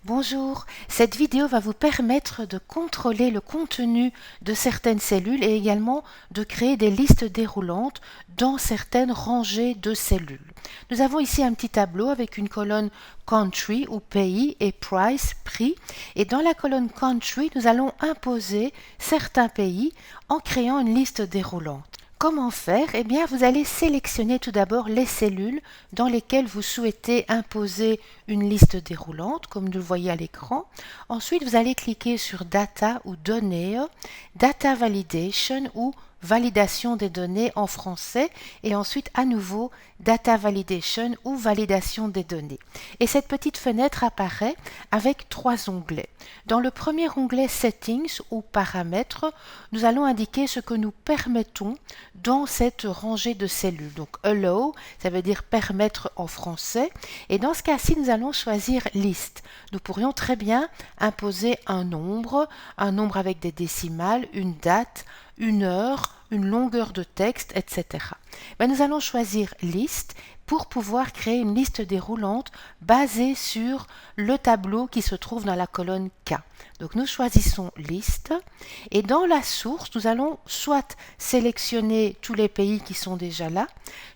Bonjour, cette vidéo va vous permettre de contrôler le contenu de certaines cellules et également de créer des listes déroulantes dans certaines rangées de cellules. Nous avons ici un petit tableau avec une colonne Country ou pays et Price, prix. Et dans la colonne Country, nous allons imposer certains pays en créant une liste déroulante. Comment faire? Eh bien, vous allez sélectionner tout d'abord les cellules dans lesquelles vous souhaitez imposer une liste déroulante, comme vous le voyez à l'écran. Ensuite, vous allez cliquer sur Data ou Données, Data Validation ou validation des données en français et ensuite à nouveau Data Validation ou validation des données. Et cette petite fenêtre apparaît avec trois onglets. Dans le premier onglet Settings ou Paramètres, nous allons indiquer ce que nous permettons dans cette rangée de cellules. Donc Allow, ça veut dire permettre en français. Et dans ce cas-ci, nous allons choisir List. Nous pourrions très bien imposer un nombre avec des décimales, une date, une heure, une longueur de texte, etc. Nous allons choisir Liste pour pouvoir créer une liste déroulante basée sur le tableau qui se trouve dans la colonne K. Donc nous choisissons Liste et dans la source, nous allons soit sélectionner tous les pays qui sont déjà là,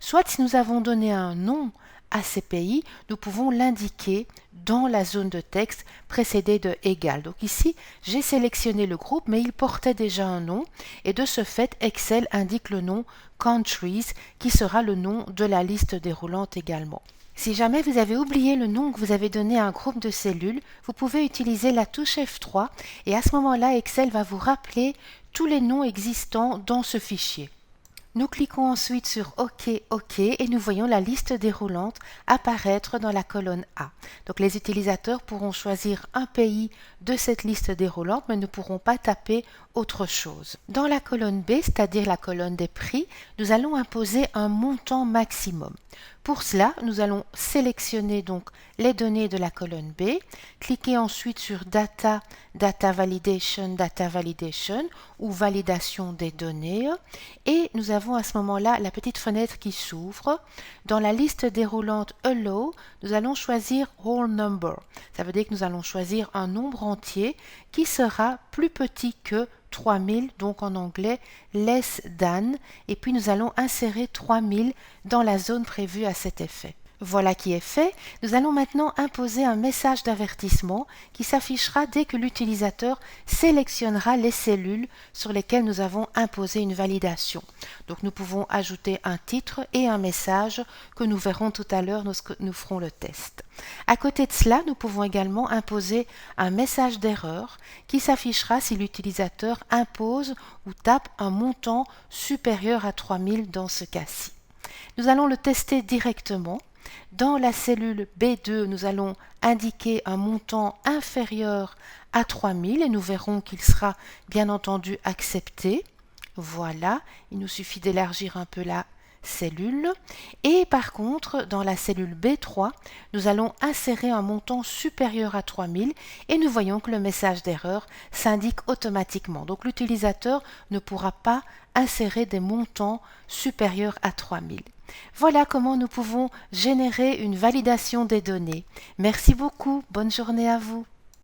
soit si nous avons donné un nom à ces pays, nous pouvons l'indiquer dans la zone de texte précédée de égal. Donc ici, j'ai sélectionné le groupe, mais il portait déjà un nom et de ce fait, Excel indique le nom Countries qui sera le nom de la liste déroulante également. Si jamais vous avez oublié le nom que vous avez donné à un groupe de cellules, vous pouvez utiliser la touche F3 et à ce moment-là, Excel va vous rappeler tous les noms existants dans ce fichier. Nous cliquons ensuite sur OK, OK et nous voyons la liste déroulante apparaître dans la colonne A. Donc les utilisateurs pourront choisir un pays de cette liste déroulante mais ne pourront pas taper autre chose. Dans la colonne B, c'est-à-dire la colonne des prix, nous allons imposer un montant maximum. Pour cela, nous allons sélectionner donc les données de la colonne B, cliquer ensuite sur Data, Data Validation ou validation des données et nous avons à ce moment-là la petite fenêtre qui s'ouvre. Dans la liste déroulante Allow, nous allons choisir Whole Number. Ça veut dire que nous allons choisir un nombre entier qui sera plus petit que 3000, donc en anglais less than, et puis nous allons insérer 3000 dans la zone prévue à cet effet. Voilà qui est fait. Nous allons maintenant imposer un message d'avertissement qui s'affichera dès que l'utilisateur sélectionnera les cellules sur lesquelles nous avons imposé une validation. Donc nous pouvons ajouter un titre et un message que nous verrons tout à l'heure lorsque nous ferons le test. À côté de cela, nous pouvons également imposer un message d'erreur qui s'affichera si l'utilisateur impose ou tape un montant supérieur à 3000 dans ce cas-ci. Nous allons le tester directement. Dans la cellule B2, nous allons indiquer un montant inférieur à 3000 et nous verrons qu'il sera bien entendu accepté. Voilà, il nous suffit d'élargir un peu la cellule. Et par contre, dans la cellule B3, nous allons insérer un montant supérieur à 3000 et nous voyons que le message d'erreur s'indique automatiquement. Donc l'utilisateur ne pourra pas insérer des montants supérieurs à 3000. Voilà comment nous pouvons générer une validation des données. Merci beaucoup, bonne journée à vous.